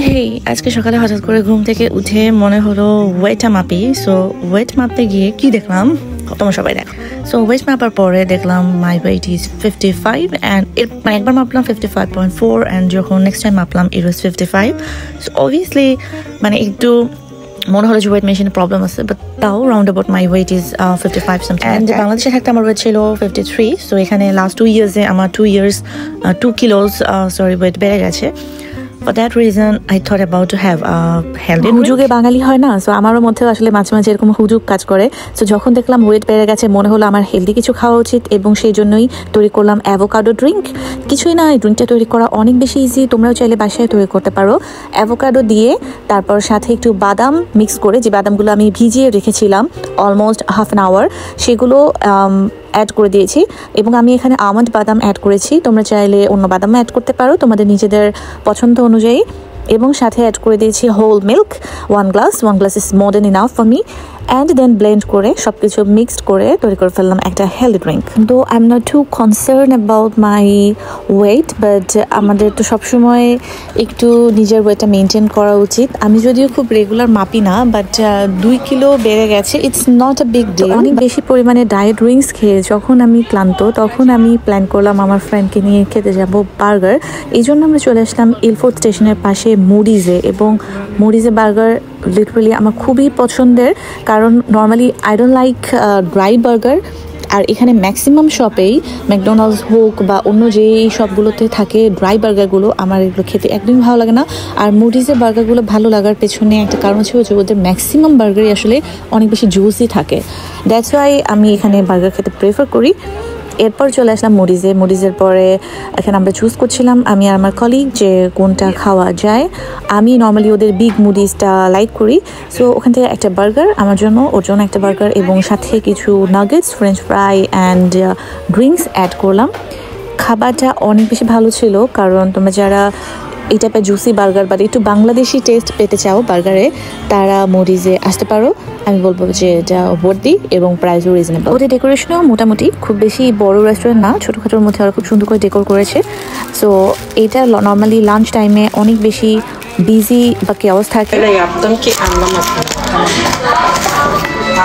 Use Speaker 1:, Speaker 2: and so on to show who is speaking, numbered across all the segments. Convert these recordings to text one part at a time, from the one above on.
Speaker 1: হেই, আজকে সকালে হঠাৎ করে ঘুম থেকে উঠে মনে হলো ওয়েটটা মাপি। সো ওয়েট মাপতে গিয়ে কি দেখলাম, তোমার সবাই দেখো। সো ওয়েট মাপার পরে দেখলাম মাই ওয়েট ইজ 55 অ্যান্ড একবার মাপলাম 55.4 অ্যান্ড যখন নেক্সট টাইম মাপলাম ইট ওয়াজ 55। সো অবভিয়াসলি একটু মনে হলো যে ওয়েট মেশিনে প্রবলেম আছে, বাট তাও round about my weight is 55 something. And বাংলাদেশে থাকতে আমার ওয়েট ছিল 53। সো এখানে লাস্ট 2 ইয়ার্সে আমার 2 কিলোস ওয়েট বেড়ে গেছে। For that reason, I thought about to have a healthy drink.
Speaker 2: হুজুগে বাঙালি হয় না, সো আমারও মধ্যে আসলে মাঝে মাঝে এরকম হুজুগ কাজ করে। সো যখন দেখলাম ওয়েট বেড়ে গেছে মনে হলো আমার হেলদি কিছু খাওয়া উচিত, এবং সেই জন্যই তৈরি করলাম অ্যাভোকাডো ড্রিঙ্ক। কিছুই না, এই ড্রিঙ্কটা তৈরি করা অনেক বেশি ইজি, তোমরাও চাইলে বাসায় তৈরি করতে পারো। অ্যাভোকাডো দিয়ে তারপর সাথে একটু বাদাম মিক্স করে, যে বাদামগুলো আমি ভিজিয়ে রেখেছিলাম অলমোস্ট হাফ অ্যান আওয়ার, সেগুলো অ্যাড করে দিয়েছি। এবং আমি এখানে আমন্ড বাদাম অ্যাড করেছি, তোমরা চাইলে অন্য বাদামও অ্যাড করতে পারো তোমাদের নিজেদের পছন্দ অনুযায়ী। এবং সাথে অ্যাড করে দিয়েছি whole milk 1 glass is more than enough for me. And then blend করে সব কিছু মিক্সড করে তৈরি করে ফেললাম একটা হেলদি ড্রিঙ্ক। তো I am not too concern about my weight, but আমাদের তো সবসময় একটু নিজের ওয়েটটা মেনটেন করা উচিত। আমি যদিও খুব রেগুলার মাপি না, বাট 2 কিলো বেড়ে গেছে, it's not a big deal. অনেক বেশি পরিমাণে ডায়েট ড্রিঙ্কস খেয়ে যখন আমি ক্লান্ত, তখন আমি প্ল্যান করলাম আমার ফ্রেন্ডকে নিয়ে খেতে যাব বার্গার। এই জন্য আমরা চলে আসলাম ইলফোর্ড স্টেশনের পাশে মুডিজে। এবং মুডিজে বার্গার লিটারালি আমার খুবই পছন্দের, কারণ normally I don't like dry burger. আর এখানে ম্যাক্সিমাম শপেই ম্যাকডোনাল্ডস হোক বা অন্য যেই শপগুলোতে থাকে ড্রাই বার্গারগুলো, আমার এগুলো খেতে একদমই ভালো লাগে না। আর মুডিজের বার্গারগুলো ভালো লাগার পেছনে একটা কারণ ছিল যে ওদের ম্যাক্সিমাম বার্গারই আসলে অনেক বেশি জুসি থাকে। দ্যাটস ওয়াই আমি এখানে বার্গার খেতে প্রেফার করি। এরপর চলে আসলাম মুডিজের পরে এখানে আমরা চুজ করছিলাম আমি আর আমার কলিগ যে কোনটা খাওয়া যায়। আমি নর্মালি ওদের বিগ মুডিজটা লাইক করি, সো ওখান থেকে একটা বার্গার আমার জন্য, ওর জন্য একটা বার্গার, এবং সাথে কিছু nuggets, French fry and drinks add করলাম। খাবারটা অনেক বেশি ভালো ছিল, কারণ তোমরা যারা এই টাইপের জুসি বার্গার বা একটু বাংলাদেশি টেস্ট পেতে চাও বার্গারে, তারা মুডিজে আসতে পারো। আমি বলবো যে এটা ওয়ার্থি এবং প্রাইসও রিজনেবল। ওদের ডেকোরেশনও মোটামুটি খুব বেশি বড় রেস্টুরেন্ট না, ছোটোখাটোর মধ্যে ওরা খুব সুন্দর করে ডেকোর করেছে। সো এটা নর্মালি লাঞ্চ টাইমে অনেক বেশি বিজি বা কেওয়াস থাকে।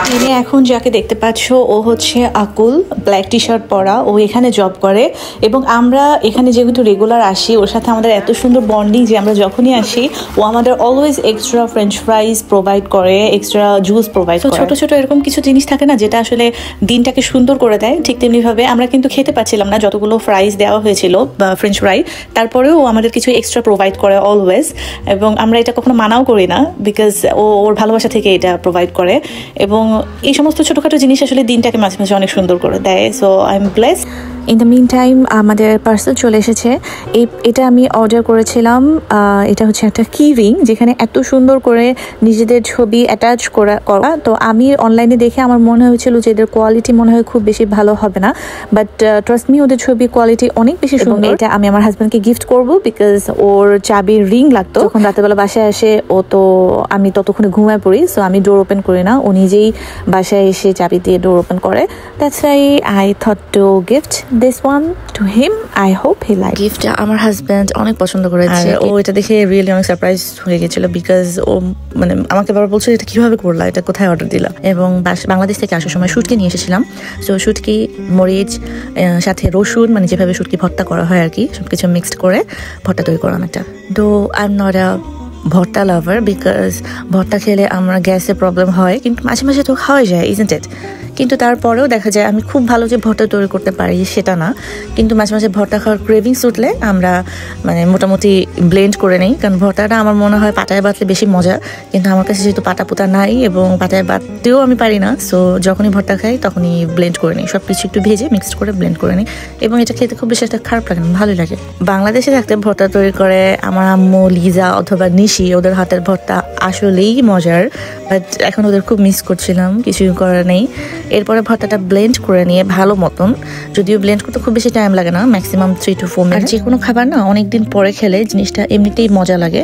Speaker 2: তিনি এখন যাকে দেখতে পাচ্ছ ও হচ্ছে আকুল, ব্ল্যাক টি শার্ট পরা, ও এখানে জব করে। এবং আমরা এখানে যেহেতু রেগুলার আসি, ওর সাথে আমাদের এত সুন্দর বন্ডিং যে আমরা যখনই আসি ও আমাদের অলওয়েজ এক্সট্রা ফ্রেঞ্চ ফ্রাইজ প্রোভাইড করে, এক্সট্রা জুস প্রোভাইড করে। ছোট ছোট এরকম কিছু জিনিস থাকে না যেটা আসলে দিনটাকে সুন্দর করে দেয়। ঠিক তেমনিভাবে আমরা কিন্তু খেতে পাচ্ছিলাম না যতগুলো ফ্রাইজ দেওয়া হয়েছিল বা ফ্রেঞ্চ ফ্রাই, তারপরেও ও আমাদের কিছু এক্সট্রা প্রোভাইড করে অলওয়েজ। এবং আমরা এটা কখনো মানাও করি না, বিকজ ওর ভালোবাসা থেকে এটা প্রোভাইড করে। এবং এই সমস্ত ছোটোখাটো জিনিস আসলে দিনটাকে মাঝে মাঝে অনেক সুন্দর করে দেয়। So I am blessed. In the meantime আমাদের পার্সেল চলে এসেছে। এটা আমি অর্ডার করেছিলাম, এটা হচ্ছে একটা কি রিং, যেখানে এত সুন্দর করে নিজেদের ছবি অ্যাটাচ করা। তো আমি অনলাইনে দেখে আমার মনে হয়েছিল যে এদের কোয়ালিটি মনে হয় খুব বেশি ভালো হবে না, বাট ট্রাস্ট মি, ওদের ছবি কোয়ালিটি অনেক বেশি সুন্দর। এটা আমি আমার হাজব্যান্ডকে গিফট করবো, বিকজ ওর চাবির রিং লাগতো। যখন রাতেবেলা বাসায় আসে ও, তো আমি ততক্ষণে ঘুমায় পড়ি, সো আমি ডোর ওপেন করি না, ও নিজেই বাসায় এসে চাবি দিয়ে ডোর ওপেন করে। That's why I thought to gift this one to him. I hope he liked
Speaker 1: গিফটটা আমার হাজব্যান্ড অনেক পছন্দ করেছে। ও এটা দেখে রিয়েলি অনেক সারপ্রাইজ হয়ে গেছিল, বিকজ ও আমাকে বারবার বলছে এটা কিভাবে করলা, এটা কোথায় অর্ডার দিলা। এবং বাংলাদেশ থেকে আসার সময় শুটকি নিয়ে এসেছিলাম। সো শুটকি, মরিচ, সাথে রসুন, যেভাবে শুটকি ভর্তা করা হয় আর কি, সবকিছু মিক্সড করে ভর্তা তৈরি করলাম একটা। তো আই এম নট আ ভর্তা লাভার, বিকজ ভর্তা খেলে আমার গ্যাসের প্রবলেম হয়, কিন্তু মাঝে মাঝে তো খাওয়া যায়, ইজন্ট ইট। কিন্তু তারপরেও দেখা যায় আমি খুব ভালো যে ভর্তা তৈরি করতে পারি সেটা না, কিন্তু মাঝে মাঝে ভর্তা খাওয়ার ক্রেভিংস উঠলে আমরা মোটামুটি ব্লেন্ড করে নিই। কারণ ভর্তাটা আমার মনে হয় পাটায় বাটলে বেশি মজা, কিন্তু আমার কাছে যেহেতু পাটা পোতা নাই এবং পাটায় বাটতেও আমি পারি না, সো যখনই ভর্তা খাই তখনই ব্লেন্ড করে নিই, সব কিছু একটু ভেজে মিক্সড করে ব্লেন্ড করে নিই। এবং এটা খেতে খুব বেশি একটা খারাপ লাগে না, ভালোই লাগে। বাংলাদেশে থাকতে ভর্তা তৈরি করে আমার আম্মু লিজা অথবা নিশি, ওদের হাতের ভর্তা আসলেই মজার, বাট এখন ওদের খুব মিস করছিলাম, কিছুই করার নেই। এরপরে ভর্তাটা ব্লেন্ড করে নিয়ে ভালো মতন, যদিও ব্লেন্ড করতে খুব বেশি টাইম লাগে না, ম্যাক্সিমাম 3 to 4 মিনিট। যে কোনো খাবার না অনেকদিন পরে খেলে জিনিসটা এমনিতেই মজা লাগে।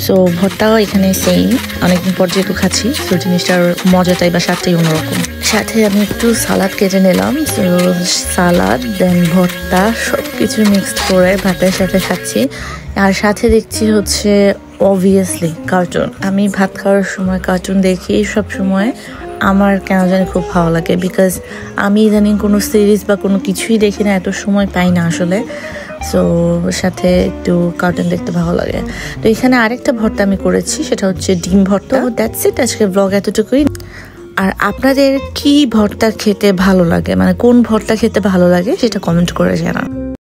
Speaker 1: সো ভর্তাও এখানে সেম, অনেকদিন পর যেহেতু খাচ্ছি, সো জিনিসটার মজাটাই বা স্বাদটাই অন্যরকম। সাথে আমি একটু সালাদ কেটে নিলাম, সো সালাদ দেন ভর্তা সব কিছু মিক্সড করে ভাতের সাথে খাচ্ছি। আর সাথে দেখছি হচ্ছে অবভিয়াসলি কার্টুন। আমি ভাত খাওয়ার সময় কার্টুন দেখি সব সময়। আমার কেন জানি খুব ভালো লাগে, বিকজ আমি ইদানিং কোনো সিরিজ বা কোনো কিছুই দেখি না, এত সময় পাই না আসলে। সো সাথে একটু কার্টুন দেখতে ভালো লাগে। তো এখানে আরেকটা ভর্তা আমি করেছি, সেটা হচ্ছে ডিম ভর্তা। দ্যাটস ইট, আজকে ব্লগ এতটুকুই। আর আপনাদের কি ভর্তা খেতে ভালো লাগে, মানে কোন ভর্তা খেতে ভালো লাগে সেটা কমেন্ট করে জানান।